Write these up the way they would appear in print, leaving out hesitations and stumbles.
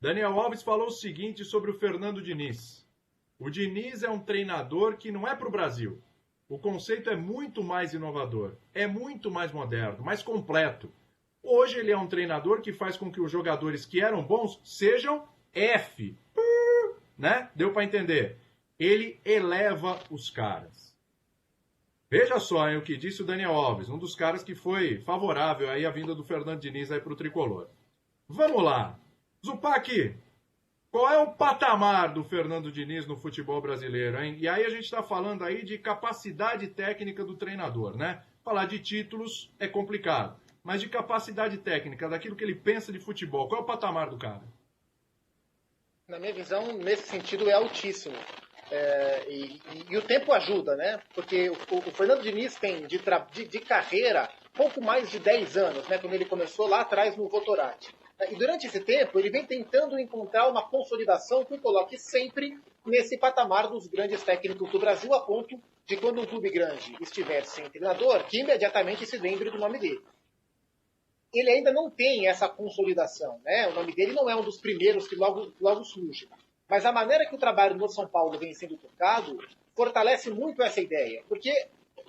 Daniel Alves falou o seguinte sobre o Fernando Diniz. O Diniz é um treinador que não é para o Brasil. O conceito é muito mais inovador, é muito mais moderno, mais completo. Hoje ele é um treinador que faz com que os jogadores que eram bons sejam F. Né? Deu para entender? Ele eleva os caras. Veja só hein, o que disse o Daniel Alves, um dos caras que foi favorável aí à vinda do Fernando Diniz aí para o Tricolor. Vamos lá. Zupac, qual é o patamar do Fernando Diniz no futebol brasileiro, hein? E aí a gente está falando aí de capacidade técnica do treinador, né? Falar de títulos é complicado, mas de capacidade técnica, daquilo que ele pensa de futebol, qual é o patamar do cara? Na minha visão, nesse sentido, é altíssimo. E o tempo ajuda, né? Porque o Fernando Diniz tem de carreira pouco mais de 10 anos, né? Quando ele começou lá atrás no Votorati. E durante esse tempo, ele vem tentando encontrar uma consolidação que o coloque sempre nesse patamar dos grandes técnicos do Brasil, a ponto de quando um clube grande estiver sem treinador, que imediatamente se lembre do nome dele. Ele ainda não tem essa consolidação, né? O nome dele não é um dos primeiros que logo surge. Mas a maneira que o trabalho no São Paulo vem sendo tocado fortalece muito essa ideia. Porque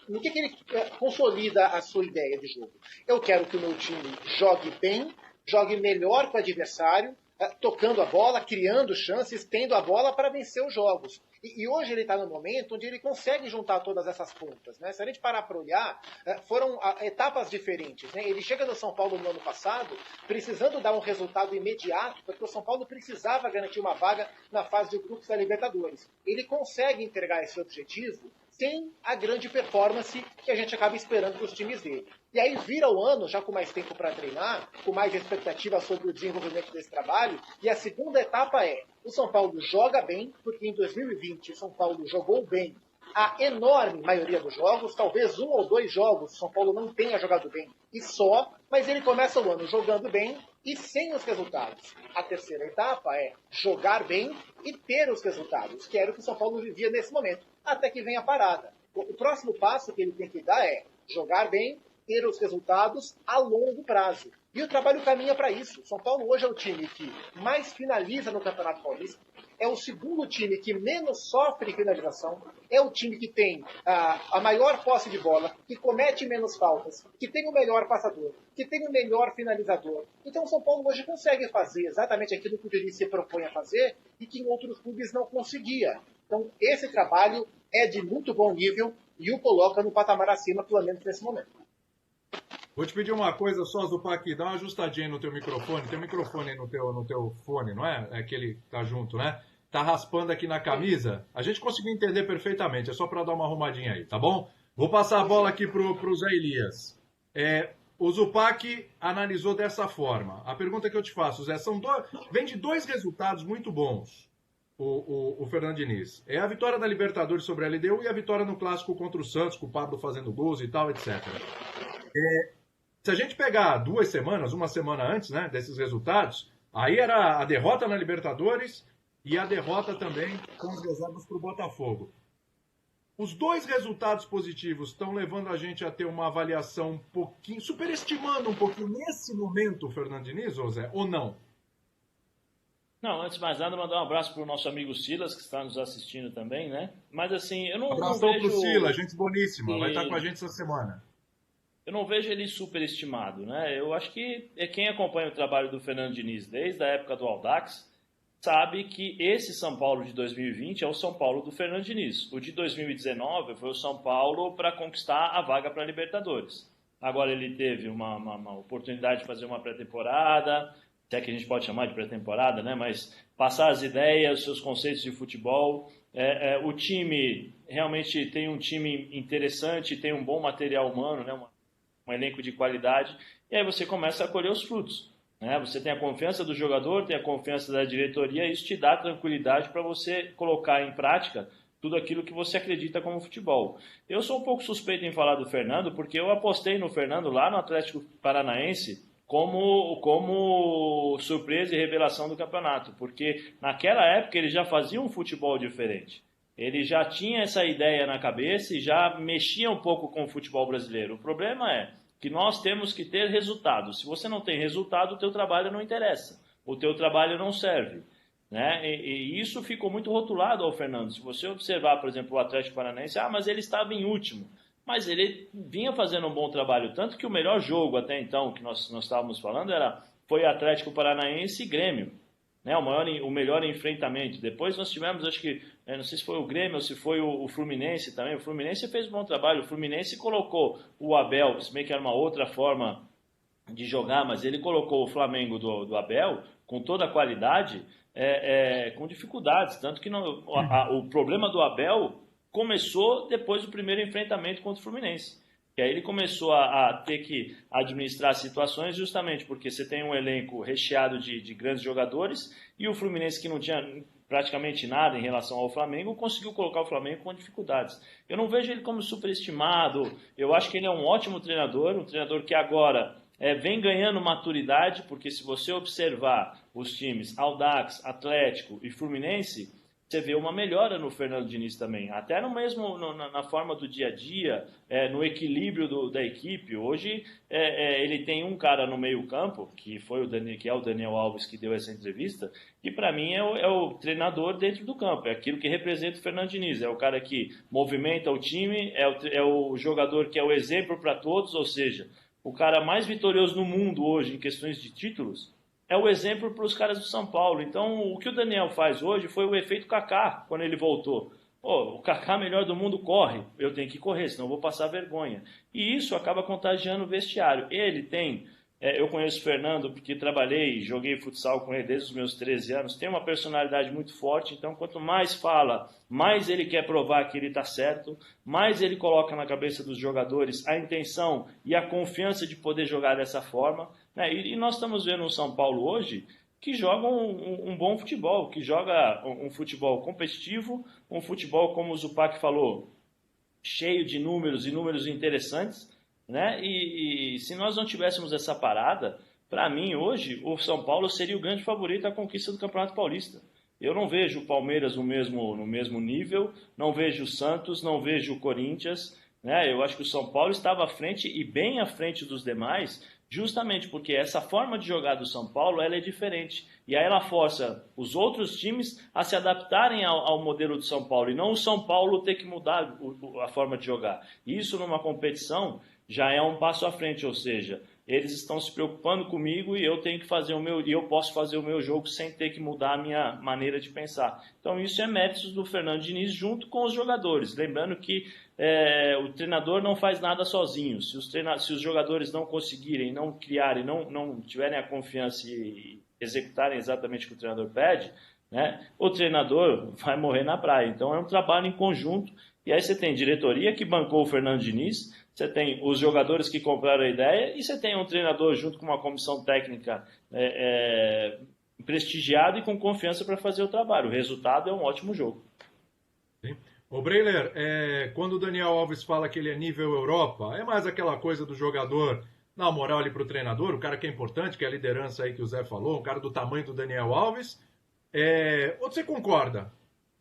no que ele consolida a sua ideia de jogo? Eu quero que o meu time jogue bem, jogue melhor que o adversário, tocando a bola, criando chances, tendo a bola para vencer os jogos. E hoje ele está no momento onde ele consegue juntar todas essas pontas, né? Se a gente parar para olhar, foram etapas diferentes, né? Ele chega no São Paulo no ano passado, precisando dar um resultado imediato, porque o São Paulo precisava garantir uma vaga na fase de grupos da Libertadores. Ele consegue entregar esse objetivo sem a grande performance que a gente acaba esperando dos times dele. E aí vira o ano, já com mais tempo para treinar, com mais expectativa sobre o desenvolvimento desse trabalho, e a segunda etapa é, o São Paulo joga bem, porque em 2020 o São Paulo jogou bem a enorme maioria dos jogos, talvez 1 ou 2 jogos o São Paulo não tenha jogado bem, e só, mas ele começa o ano jogando bem e sem os resultados. A terceira etapa é jogar bem e ter os resultados, que era o que o São Paulo vivia nesse momento, até que vem a parada. O próximo passo que ele tem que dar é jogar bem, ter os resultados a longo prazo. E o trabalho caminha para isso. São Paulo hoje é o time que mais finaliza no Campeonato Paulista, é o segundo time que menos sofre finalização, é o time que tem a maior posse de bola, que comete menos faltas, que tem o melhor passador, que tem o melhor finalizador. Então o São Paulo hoje consegue fazer exatamente aquilo que o Diniz se propõe a fazer e que em outros clubes não conseguia. Então esse trabalho é de muito bom nível e o coloca no patamar acima, pelo menos nesse momento. Vou te pedir uma coisa só, Zupac, dá uma ajustadinha no teu microfone. Tem um microfone aí no teu fone, não é? É aquele que tá junto, né? Tá raspando aqui na camisa. A gente conseguiu entender perfeitamente, é só para dar uma arrumadinha aí, tá bom? Vou passar a bola aqui pro Zé Elias. O Zupac analisou dessa forma. A pergunta que eu te faço, Zé, vem de 2 resultados muito bons, o Fernando Diniz. É a vitória da Libertadores sobre a LDU e a vitória no Clássico contra o Santos, com o Pablo fazendo gols e tal, etc. Se a gente pegar 2 semanas, uma semana antes, né, desses resultados, aí era a derrota na Libertadores e a derrota também com os reservas para o Botafogo. Os 2 resultados positivos estão levando a gente a ter uma avaliação um pouquinho, superestimando um pouquinho nesse momento o Fernando Diniz, ou Zé, ou não? Não, antes de mais nada, mandar um abraço para o nosso amigo Silas, que está nos assistindo também, né? Mas assim, eu não Abração vejo... pro Silas, gente boníssima, vai estar com a gente essa semana. Eu não vejo ele superestimado, né? Eu acho que quem acompanha o trabalho do Fernando Diniz desde a época do Audax sabe que esse São Paulo de 2020 é o São Paulo do Fernando Diniz. O de 2019 foi o São Paulo para conquistar a vaga para a Libertadores. Agora ele teve uma oportunidade de fazer uma pré-temporada, até que a gente pode chamar de pré-temporada, né? Mas passar as ideias, seus conceitos de futebol. O time realmente tem um time interessante, tem um bom material humano, né? Um elenco de qualidade, e aí você começa a colher os frutos. Né? Você tem a confiança do jogador, tem a confiança da diretoria, e isso te dá tranquilidade para você colocar em prática tudo aquilo que você acredita como futebol. Eu sou um pouco suspeito em falar do Fernando, porque eu apostei no Fernando lá no Atlético Paranaense como surpresa e revelação do campeonato, porque naquela época ele já fazia um futebol diferente. Ele já tinha essa ideia na cabeça e já mexia um pouco com o futebol brasileiro. O problema é que nós temos que ter resultado. Se você não tem resultado, o teu trabalho não interessa. o teu trabalho não serve. Né? E isso ficou muito rotulado ao Fernando. Se você observar, por exemplo, o Atlético Paranaense, mas ele estava em último. Mas ele vinha fazendo um bom trabalho, tanto que o melhor jogo até então que nós estávamos falando foi Atlético Paranaense e Grêmio. Né? O melhor enfrentamento. Depois nós tivemos, acho que, não sei se foi o Grêmio ou se foi o Fluminense também. O Fluminense fez um bom trabalho. O Fluminense colocou o Abel, se bem que era uma outra forma de jogar, mas ele colocou o Flamengo do Abel com toda a qualidade, com dificuldades. Tanto que o problema do Abel começou depois do primeiro enfrentamento contra o Fluminense. Que aí ele começou a ter que administrar situações justamente porque você tem um elenco recheado de grandes jogadores e o Fluminense, que não tinha praticamente nada em relação ao Flamengo, conseguiu colocar o Flamengo com dificuldades. Eu não vejo ele como superestimado. Eu acho que ele é um ótimo treinador, um treinador que agora vem ganhando maturidade, porque se você observar os times Audax, Atlético e Fluminense, você vê uma melhora no Fernando Diniz também, até na forma do dia a dia, no equilíbrio da equipe. Hoje ele tem um cara no meio campo, que é o Daniel Alves, que deu essa entrevista, que para mim é o treinador dentro do campo, é aquilo que representa o Fernando Diniz, é o cara que movimenta o time, é o jogador que é o exemplo para todos, ou seja, o cara mais vitorioso no mundo hoje em questões de títulos, é o exemplo para os caras do São Paulo. Então, o que o Daniel faz hoje foi o efeito Kaká, quando ele voltou. O Kaká, melhor do mundo, corre. Eu tenho que correr, senão eu vou passar vergonha. E isso acaba contagiando o vestiário. Ele tem... eu conheço o Fernando porque trabalhei e joguei futsal com ele desde os meus 13 anos. Tem uma personalidade muito forte, então quanto mais fala, mais ele quer provar que ele está certo, mais ele coloca na cabeça dos jogadores a intenção e a confiança de poder jogar dessa forma. E nós estamos vendo um São Paulo hoje que joga um bom futebol, que joga um futebol competitivo, um futebol, como o Zupac falou, cheio de números e números interessantes. Né? E se nós não tivéssemos essa parada, para mim hoje o São Paulo seria o grande favorito à conquista do Campeonato Paulista. Eu não vejo o Palmeiras no mesmo nível, não vejo o Santos, não vejo o Corinthians. Né? Eu acho que o São Paulo estava à frente e bem à frente dos demais, justamente porque essa forma de jogar do São Paulo ela é diferente. E aí ela força os outros times a se adaptarem ao modelo do São Paulo, e não o São Paulo ter que mudar a forma de jogar. Isso numa competição já é um passo à frente, ou seja, eles estão se preocupando comigo e eu tenho que fazer e eu posso fazer o meu jogo sem ter que mudar a minha maneira de pensar. Então isso é mérito do Fernando Diniz junto com os jogadores. Lembrando que o treinador não faz nada sozinho. Se os jogadores não conseguirem, não criarem, não tiverem a confiança e executarem exatamente o que o treinador pede, né, o treinador vai morrer na praia. Então é um trabalho em conjunto. E aí você tem diretoria que bancou o Fernando Diniz, você tem os jogadores que compraram a ideia e você tem um treinador junto com uma comissão técnica prestigiado e com confiança para fazer o trabalho. O resultado é um ótimo jogo. Sim. Ô Breiler, quando o Daniel Alves fala que ele é nível Europa, é mais aquela coisa do jogador dar moral ali para o treinador, o cara que é importante, que é a liderança aí que o Zé falou, um cara do tamanho do Daniel Alves, ou você concorda?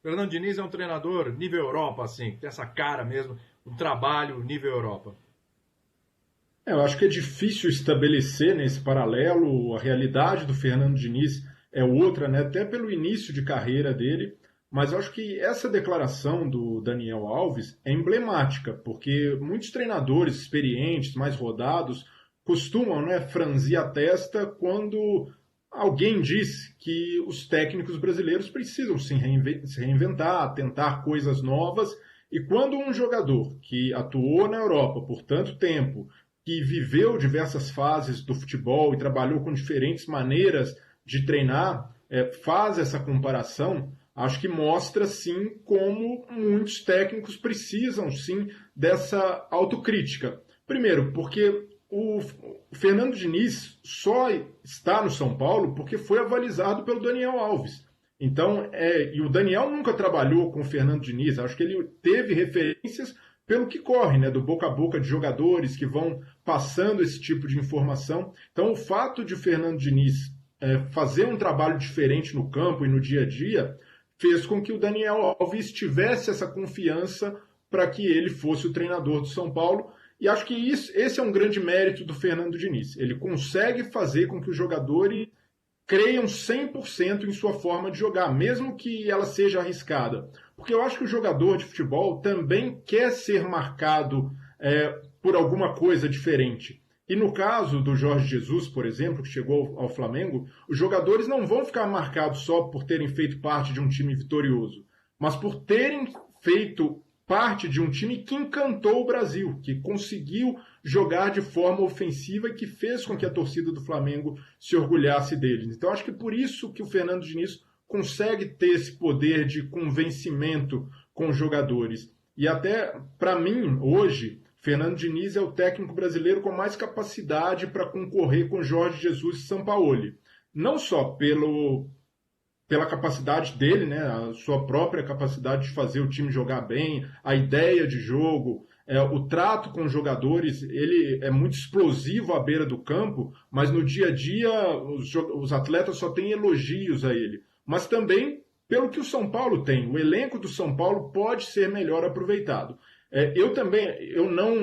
Fernando Diniz é um treinador nível Europa, assim, tem essa cara mesmo, um trabalho nível Europa. Eu acho que é difícil estabelecer nesse paralelo. A realidade do Fernando Diniz é outra, né? Até pelo início de carreira dele, mas eu acho que essa declaração do Daniel Alves é emblemática, porque muitos treinadores experientes, mais rodados, costumam, né, franzir a testa quando alguém diz que os técnicos brasileiros precisam se reinventar, tentar coisas novas. E quando um jogador que atuou na Europa por tanto tempo, que viveu diversas fases do futebol e trabalhou com diferentes maneiras de treinar, faz essa comparação, acho que mostra, sim, como muitos técnicos precisam, sim, dessa autocrítica. Primeiro, porque o Fernando Diniz só está no São Paulo porque foi avalizado pelo Daniel Alves. Então, e o Daniel nunca trabalhou com o Fernando Diniz, acho que ele teve referências pelo que corre, né, do boca a boca de jogadores que vão passando esse tipo de informação. Então, o fato de o Fernando Diniz fazer um trabalho diferente no campo e no dia a dia fez com que o Daniel Alves tivesse essa confiança para que ele fosse o treinador do São Paulo. E acho que esse é um grande mérito do Fernando Diniz. Ele consegue fazer com que os jogadores creiam 100% em sua forma de jogar, mesmo que ela seja arriscada. Porque eu acho que o jogador de futebol também quer ser marcado por alguma coisa diferente. E no caso do Jorge Jesus, por exemplo, que chegou ao Flamengo, os jogadores não vão ficar marcados só por terem feito parte de um time vitorioso, mas por terem feito parte de um time que encantou o Brasil, que conseguiu jogar de forma ofensiva e que fez com que a torcida do Flamengo se orgulhasse deles. Então acho que por isso que o Fernando Diniz consegue ter esse poder de convencimento com os jogadores. E até, para mim, hoje, Fernando Diniz é o técnico brasileiro com mais capacidade para concorrer com Jorge Jesus e Sampaoli. Não só pela capacidade dele, né, a sua própria capacidade de fazer o time jogar bem, a ideia de jogo, o trato com os jogadores, ele é muito explosivo à beira do campo, mas no dia a dia os atletas só têm elogios a ele. Mas também pelo que o São Paulo tem. O elenco do São Paulo pode ser melhor aproveitado. Eu não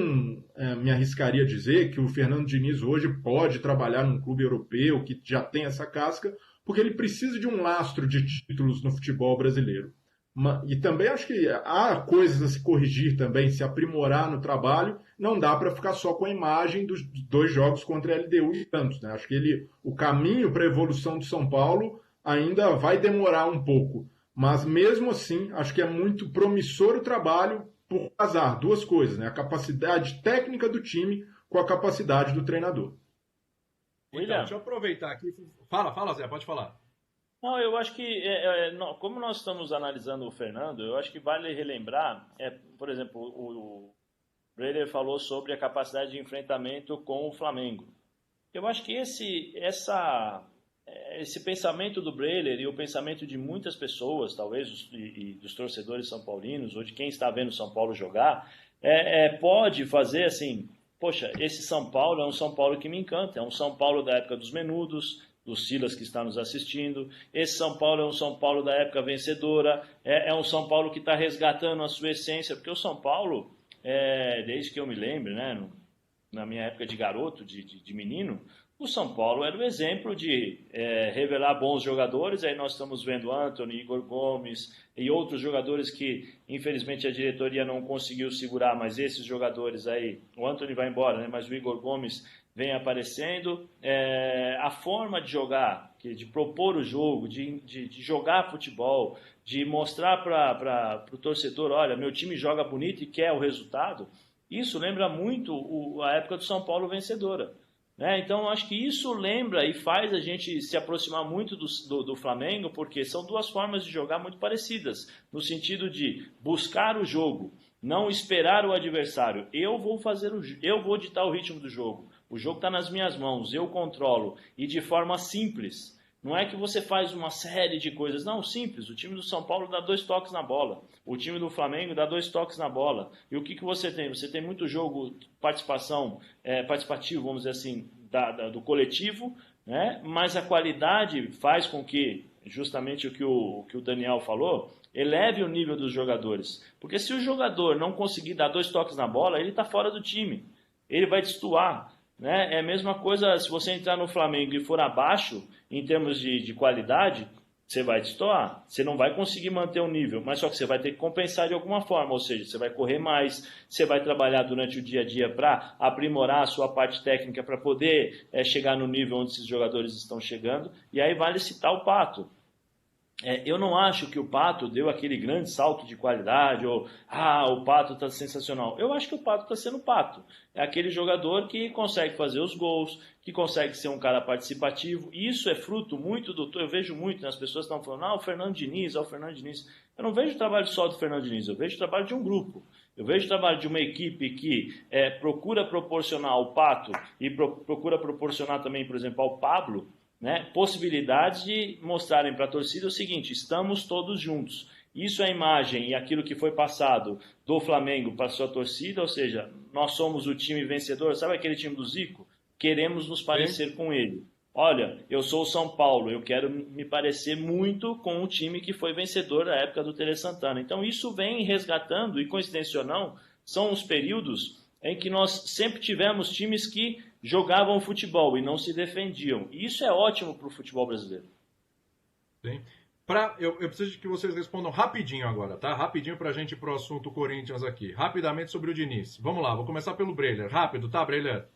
me arriscaria a dizer que o Fernando Diniz hoje pode trabalhar num clube europeu que já tem essa casca, porque ele precisa de um lastro de títulos no futebol brasileiro. E também acho que há coisas a se corrigir também, se aprimorar no trabalho. Não dá para ficar só com a imagem dos 2 jogos contra a LDU e Santos, né? Acho que o caminho para a evolução do São Paulo ainda vai demorar um pouco. Mas mesmo assim, acho que é muito promissor o trabalho por casar 2 coisas, né? A capacidade técnica do time com a capacidade do treinador. Então, deixa eu aproveitar aqui. Fala, Zé, pode falar. Não, eu acho que, como nós estamos analisando o Fernando, eu acho que vale relembrar, por exemplo, o Breler falou sobre a capacidade de enfrentamento com o Flamengo. Eu acho que esse pensamento do Breler e o pensamento de muitas pessoas, talvez dos torcedores são paulinos, ou de quem está vendo o São Paulo jogar, pode fazer assim, poxa, esse São Paulo é um São Paulo que me encanta, é um São Paulo da época dos Menudos, do Silas que está nos assistindo, esse São Paulo é um São Paulo da época vencedora, é um São Paulo que está resgatando a sua essência, porque o São Paulo, desde que eu me lembro, né, na minha época de garoto, de menino, o São Paulo era o exemplo de revelar bons jogadores. Aí nós estamos vendo Antony, Igor Gomes e outros jogadores que, infelizmente, a diretoria não conseguiu segurar, mas esses jogadores aí, o Antony vai embora, né? Mas o Igor Gomes vem aparecendo. A forma de jogar, de propor o jogo, de jogar futebol, de mostrar para o torcedor, olha, meu time joga bonito e quer o resultado, isso lembra muito a época do São Paulo vencedora. Então, acho que isso lembra e faz a gente se aproximar muito do Flamengo, porque são 2 formas de jogar muito parecidas, no sentido de buscar o jogo, não esperar o adversário. Eu vou ditar o ritmo do jogo. O jogo está nas minhas mãos, eu controlo, e de forma simples. Não é que você faz uma série de coisas, não, simples. O time do São Paulo dá 2 toques na bola. O time do Flamengo dá 2 toques na bola. E o que você tem? Você tem muito jogo, participativo, vamos dizer assim, do coletivo, né? Mas a qualidade faz com que, justamente o que o Daniel falou, eleve o nível dos jogadores. Porque se o jogador não conseguir dar 2 toques na bola, ele está fora do time. Ele vai destoar. É a mesma coisa se você entrar no Flamengo e for abaixo em termos de qualidade, você vai destoar, você não vai conseguir manter o nível, mas só que você vai ter que compensar de alguma forma, ou seja, você vai correr mais, você vai trabalhar durante o dia a dia para aprimorar a sua parte técnica para poder chegar no nível onde esses jogadores estão chegando, e aí vale citar o Pato. Eu não acho que o Pato deu aquele grande salto de qualidade, ou o Pato está sensacional. Eu acho que o Pato está sendo Pato. É aquele jogador que consegue fazer os gols, que consegue ser um cara participativo. E isso é fruto muito eu vejo muito, as pessoas estão falando, o Fernando Diniz, o Fernando Diniz. Eu não vejo o trabalho só do Fernando Diniz, eu vejo o trabalho de um grupo. Eu vejo o trabalho de uma equipe que procura proporcionar ao Pato e procura proporcionar também, por exemplo, ao Pablo, possibilidades de mostrarem para a torcida o seguinte: estamos todos juntos. Isso é a imagem e aquilo que foi passado do Flamengo para a sua torcida, ou seja, nós somos o time vencedor. Sabe aquele time do Zico? Queremos nos parecer com ele. Olha, eu sou o São Paulo, eu quero me parecer muito com o time que foi vencedor da época do Tele Santana. Então isso vem resgatando, e coincidência ou não, são os períodos em que nós sempre tivemos times que jogavam futebol e não se defendiam. E isso é ótimo para o futebol brasileiro. Sim. Eu preciso que vocês respondam rapidinho agora, tá? Rapidinho pra gente ir pro assunto Corinthians aqui. Rapidamente sobre o Diniz. Vamos lá, vou começar pelo Breler. Rápido, tá, Breler?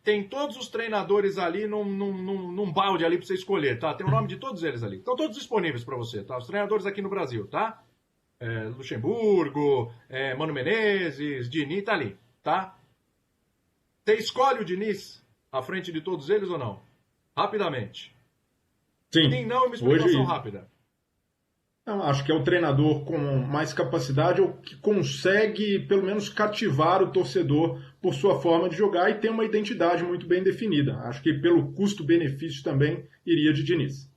Tem todos os treinadores ali num balde ali pra você escolher, tá? Tem o nome de todos eles ali. Estão todos disponíveis pra você, tá? Os treinadores aqui no Brasil, tá? Luxemburgo, Mano Menezes, Diniz, tá ali, tá? Você escolhe o Diniz à frente de todos eles ou não? Rapidamente. Sim. Sim, não, uma explicação Hoje, rápida. não, acho que é o treinador com mais capacidade ou que consegue, pelo menos, cativar o torcedor por sua forma de jogar e tem uma identidade muito bem definida. Acho que pelo custo-benefício também iria de Diniz.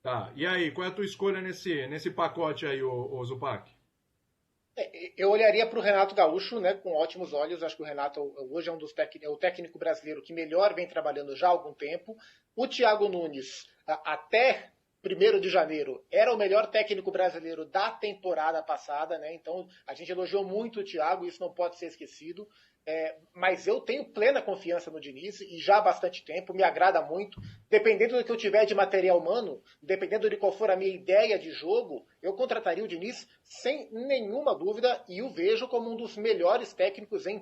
Tá, e aí, qual é a tua escolha nesse pacote aí, ô Zupac? Eu olharia para o Renato Gaúcho, né, com ótimos olhos. Acho que o Renato hoje é o técnico brasileiro que melhor vem trabalhando já há algum tempo. O Thiago Nunes, até 1º de janeiro, era o melhor técnico brasileiro da temporada passada, né? Então a gente elogiou muito o Thiago, isso não pode ser esquecido. Mas eu tenho plena confiança no Diniz e já há bastante tempo, me agrada muito. Dependendo do que eu tiver de material humano, dependendo de qual for a minha ideia de jogo, eu contrataria o Diniz sem nenhuma dúvida e o vejo como um dos melhores técnicos em